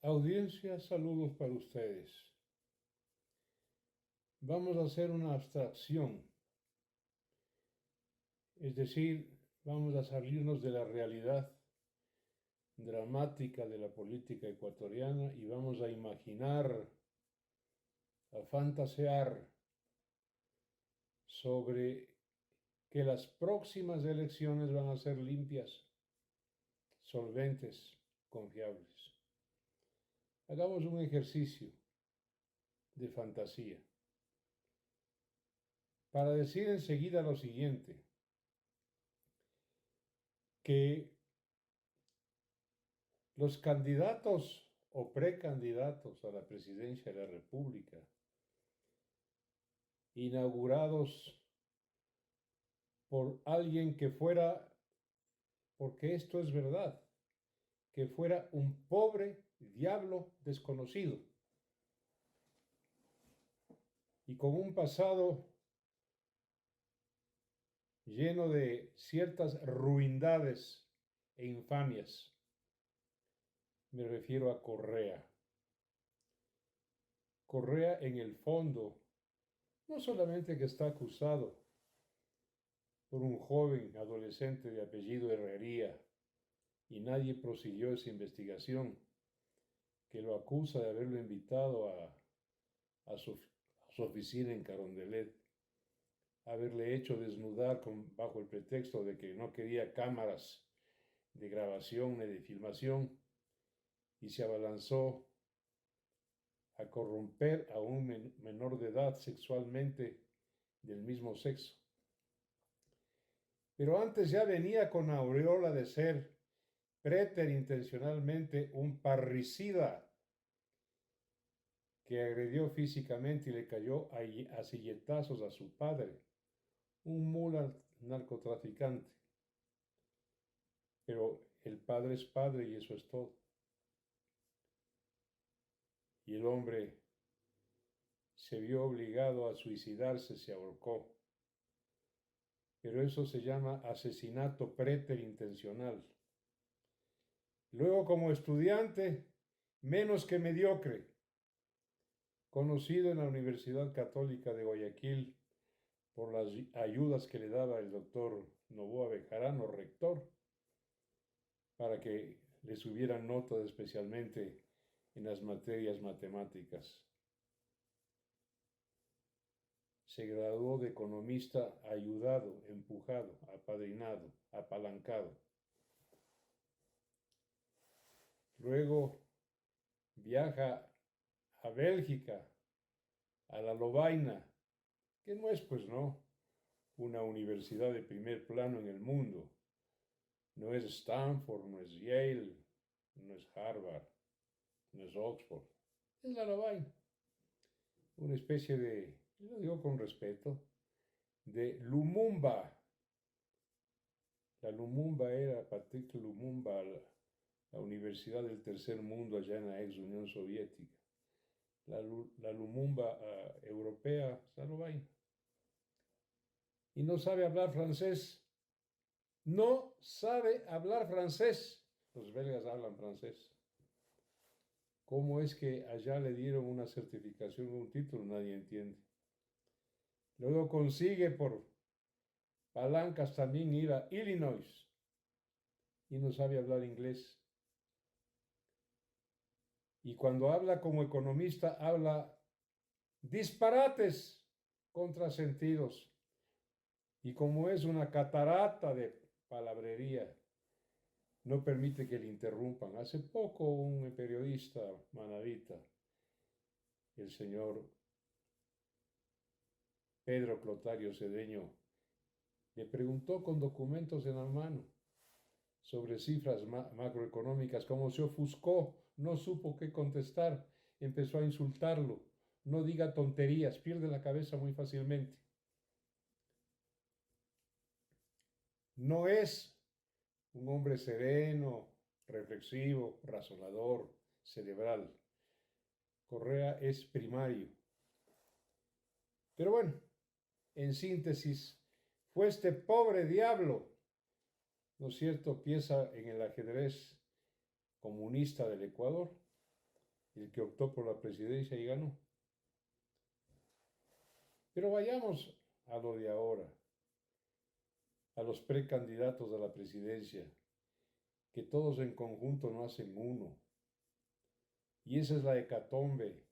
Audiencia, saludos para ustedes. Vamos a hacer una abstracción, es decir, vamos a salirnos de la realidad dramática de la política ecuatoriana y vamos a imaginar, a fantasear sobre que las próximas elecciones van a ser limpias, solventes, confiables. Hagamos un ejercicio de fantasía para decir enseguida lo siguiente, que los candidatos o precandidatos a la presidencia de la República, inaugurados por alguien que fuera, porque esto es verdad, que fuera un pobre diablo desconocido y con un pasado lleno de ciertas ruindades e infamias. Me refiero a Correa. Correa, en el fondo, no solamente que está acusado por un joven adolescente de apellido Herrería y nadie prosiguió esa investigación, que lo acusa de haberlo invitado a su oficina en Carondelet, haberle hecho desnudar bajo el pretexto de que no quería cámaras de grabación ni de filmación, y se abalanzó a corromper a un menor de edad sexualmente del mismo sexo. Pero antes ya venía con aureola de ser preterintencionalmente un parricida que agredió físicamente y le cayó a silletazos a su padre, un mula narcotraficante. Pero el padre es padre y eso es todo. Y el hombre se vio obligado a suicidarse, se ahorcó. Pero eso se llama asesinato preterintencional. Luego, como estudiante, menos que mediocre, conocido en la Universidad Católica de Guayaquil por las ayudas que le daba el doctor Novoa Bejarano, rector, para que le subieran notas especialmente en las materias matemáticas. Se graduó de economista ayudado, empujado, apadrinado, apalancado. Luego viaja a Bélgica, a la Lovaina, que no es, pues no, una universidad de primer plano en el mundo. No es Stanford, no es Yale, no es Harvard, no es Oxford. Es la Lovaina. Una especie de, lo digo con respeto, de Lumumba. La Lumumba era Patrick Lumumba, la Universidad del Tercer Mundo allá en la ex Unión Soviética. La Lumumba europea, esa Lovaina. Y no sabe hablar francés. No sabe hablar francés. Los belgas hablan francés. ¿Cómo es que allá le dieron una certificación, un título? Nadie entiende. Luego consigue por palancas también ir a Illinois y no sabe hablar inglés. Y cuando habla como economista, habla disparates contrasentidos. Y como es una catarata de palabrería, no permite que le interrumpan. Hace poco un periodista manavita, el señor Pedro Clotario Cedeño, le preguntó con documentos en la mano sobre cifras macroeconómicas, como se ofuscó, no supo qué contestar, empezó a insultarlo. No diga tonterías, pierde la cabeza muy fácilmente. No es un hombre sereno, reflexivo, razonador, cerebral. Correa es primario. Pero bueno, en síntesis, fue este pobre diablo, ¿no es cierto?, pieza en el ajedrez comunista del Ecuador, el que optó por la presidencia y ganó. Pero vayamos a lo de ahora, a los precandidatos a la presidencia, que todos en conjunto no hacen uno. Y esa es la hecatombe,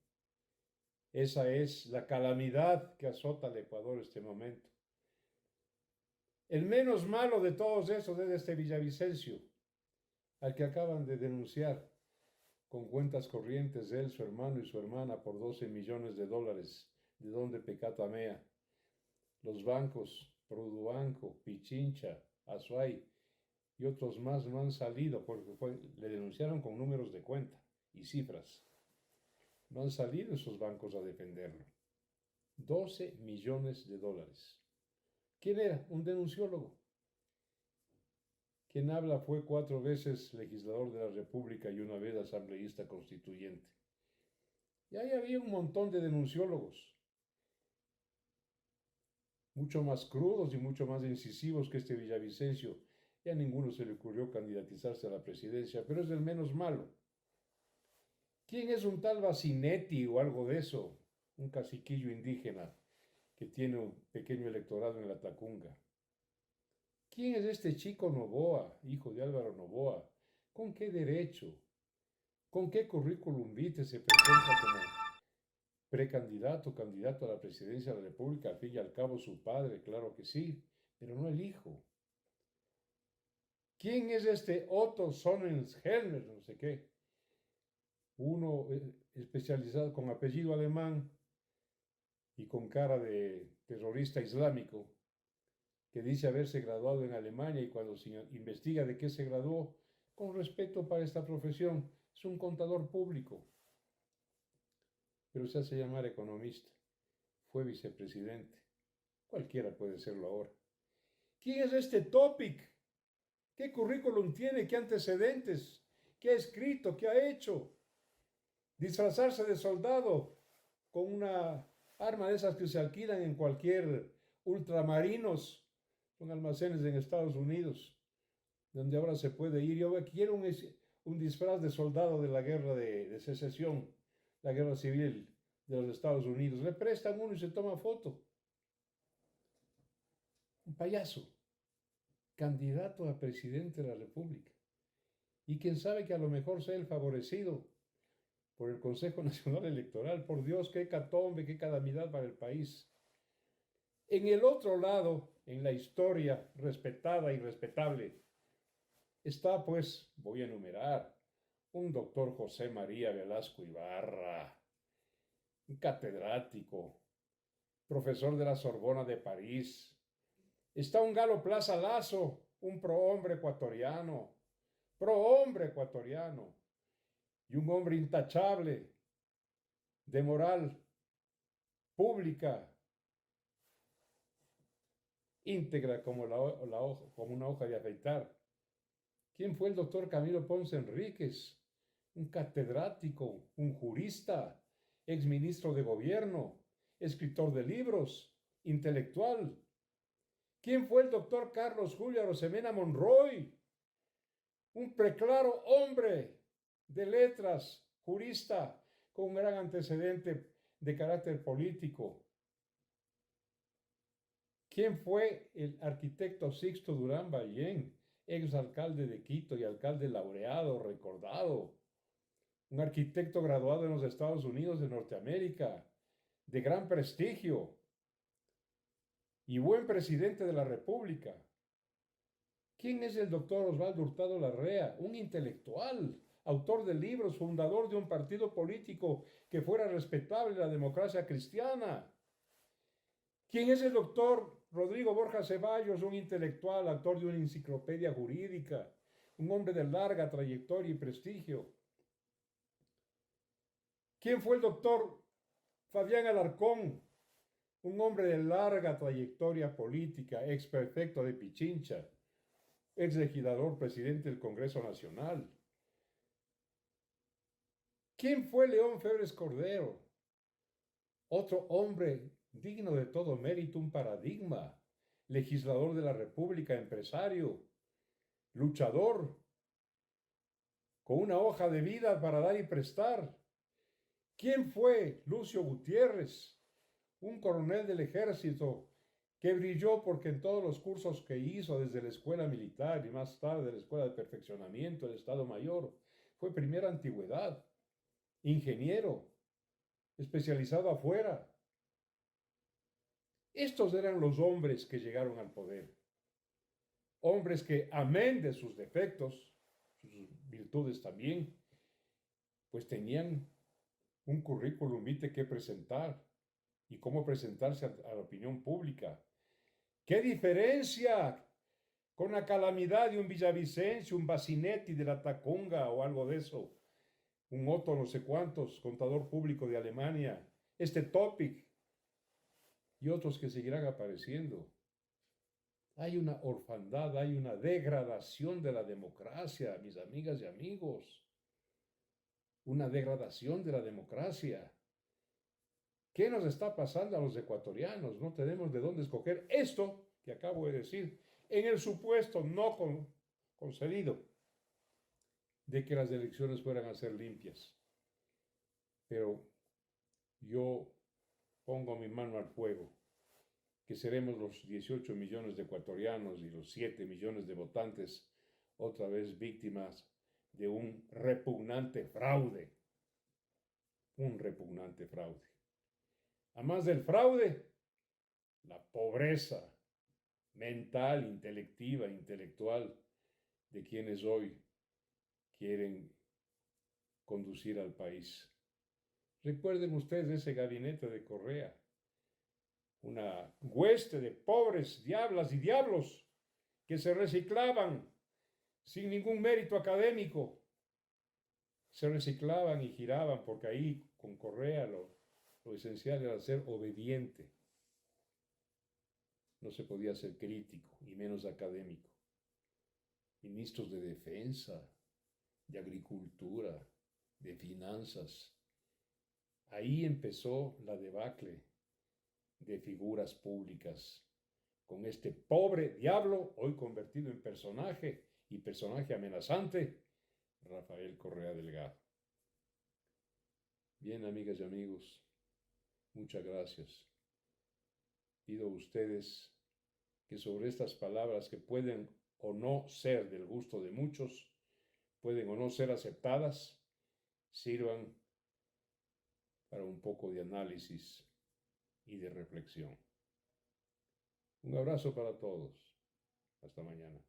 esa es la calamidad que azota al Ecuador en este momento. El menos malo de todos esos es este Villavicencio, al que acaban de denunciar con cuentas corrientes de él, su hermano y su hermana por $12 millones, de donde Pecatamea. Los bancos, Produbanco, Pichincha, Azuay y otros más no han salido porque le denunciaron con números de cuenta y cifras. No han salido esos bancos a defenderlo. $12 millones. ¿Quién era? Un denunciólogo. Quien habla fue 4 veces legislador de la República y una vez asambleísta constituyente. Y ahí había un montón de denunciólogos, mucho más crudos y mucho más incisivos que este Villavicencio. Y a ninguno se le ocurrió candidatizarse a la presidencia, pero es el menos malo. ¿Quién es un tal Basinetti o algo de eso? Un caciquillo indígena que tiene un pequeño electorado en la Tacunga. ¿Quién es este Chico Novoa, hijo de Álvaro Novoa? ¿Con qué derecho? ¿Con qué currículum vitae se presenta como precandidato, candidato a la presidencia de la República? Al fin y al cabo su padre, claro que sí, pero no el hijo. ¿Quién es este Otto Sonnenhelmer, no sé qué? Uno especializado con apellido alemán y con cara de terrorista islámico, que dice haberse graduado en Alemania y cuando se investiga de qué se graduó, con respeto para esta profesión, es un contador público, pero se hace llamar economista, fue vicepresidente, cualquiera puede serlo ahora. ¿Quién es este Topic? ¿Qué currículum tiene? ¿Qué antecedentes? ¿Qué ha escrito? ¿Qué ha hecho? Disfrazarse de soldado con una arma de esas que se alquilan en cualquier ultramarinos, son almacenes en Estados Unidos, donde ahora se puede ir. Yo quiero un disfraz de soldado de la guerra de secesión, la guerra civil de los Estados Unidos. Le prestan uno y se toma foto. Un payaso, candidato a presidente de la República. Y quién sabe que a lo mejor sea el favorecido por el Consejo Nacional Electoral. Por Dios, qué hecatombe, qué calamidad para el país. En el otro lado, en la historia respetada y respetable, está, pues, voy a enumerar, un doctor José María Velasco Ibarra, un catedrático, profesor de la Sorbona de París. Está un Galo Plaza Lazo, un prohombre ecuatoriano, y un hombre intachable, de moral pública, íntegra como una hoja de afeitar. ¿Quién fue el doctor Camilo Ponce Enríquez? Un catedrático, un jurista, exministro de gobierno, escritor de libros, intelectual. ¿Quién fue el doctor Carlos Julio Arosemena Monroy? Un preclaro hombre de letras, jurista, con un gran antecedente de carácter político. ¿Quién fue el arquitecto Sixto Durán Ballén, exalcalde de Quito y alcalde laureado, recordado? Un arquitecto graduado en los Estados Unidos de Norteamérica, de gran prestigio y buen presidente de la República. ¿Quién es el doctor Osvaldo Hurtado Larrea? Un intelectual, autor de libros, fundador de un partido político que fuera respetable en la democracia cristiana. ¿Quién es el doctor Rodrigo Borja Ceballos? Un intelectual, autor de una enciclopedia jurídica, un hombre de larga trayectoria y prestigio. ¿Quién fue el doctor Fabián Alarcón? Un hombre de larga trayectoria política, ex prefecto de Pichincha, ex legislador, presidente del Congreso Nacional. ¿Quién fue León Febres Cordero? Otro hombre digno de todo mérito, un paradigma, legislador de la República, empresario, luchador, con una hoja de vida para dar y prestar, ¿Quién fue Lucio Gutiérrez? Un coronel del ejército que brilló porque en todos los cursos que hizo desde la escuela militar y más tarde la escuela de perfeccionamiento del Estado Mayor, fue primera antigüedad, ingeniero, especializado afuera. Estos eran los hombres que llegaron al poder. Hombres que, amén de sus defectos, sus virtudes también, pues tenían un currículum vitae que presentar y cómo presentarse a la opinión pública. ¿Qué diferencia con la calamidad de un Villavicencio, un Bacinetti de la Tacunga o algo de eso? Un Otto no sé cuántos, contador público de Alemania, este Topic y otros que seguirán apareciendo. Hay una orfandad, hay una degradación de la democracia, mis amigas y amigos. Una degradación de la democracia. ¿Qué nos está pasando a los ecuatorianos? No tenemos de dónde escoger esto que acabo de decir, en el supuesto no concedido de que las elecciones fueran a ser limpias. Pero yo pongo mi mano al fuego, que seremos los 18 millones de ecuatorianos y los 7 millones de votantes otra vez víctimas de un repugnante fraude. Un repugnante fraude. Además del fraude, la pobreza mental, intelectiva, intelectual de quienes hoy quieren conducir al país. Recuerden ustedes ese gabinete de Correa, una hueste de pobres diablas y diablos que se reciclaban sin ningún mérito académico. Se reciclaban y giraban porque ahí con Correa lo esencial era ser obediente. No se podía ser crítico y menos académico. Ministros de defensa, de agricultura, de finanzas. Ahí empezó la debacle de figuras públicas, con este pobre diablo, hoy convertido en personaje y personaje amenazante, Rafael Correa Delgado. Bien, amigas y amigos, muchas gracias. Pido a ustedes que sobre estas palabras que pueden o no ser del gusto de muchos, pueden o no ser aceptadas, sirvan para un poco de análisis y de reflexión. Un abrazo para todos. Hasta mañana.